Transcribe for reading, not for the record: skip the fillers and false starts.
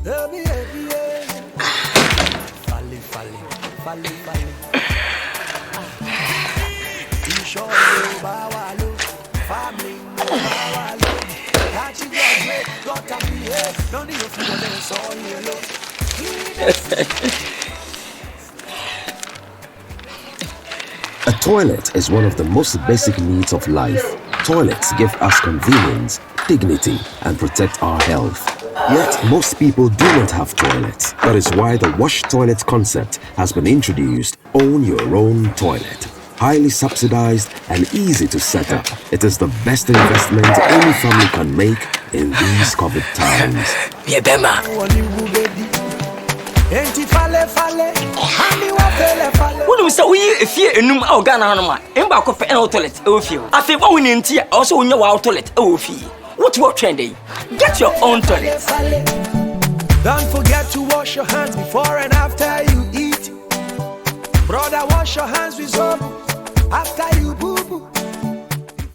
A toilet is one of the most basic needs of life. Toilets give us convenience, dignity, and protect our health. Yet, most people do not have toilets. That is why the wash toilet concept has been introduced. Own your own toilet. Highly subsidized and easy to set up. It is the best investment any family can make in these COVID times. What do we say? We if you enum our Ghana Hanama, Emba Coffee and toilet, Ophio. I think one in tea also in your toilet, Ophio. What you are trending? Get your own toilet. Don't forget to wash your hands before and after you eat. Brother, wash your hands with soap after you poo.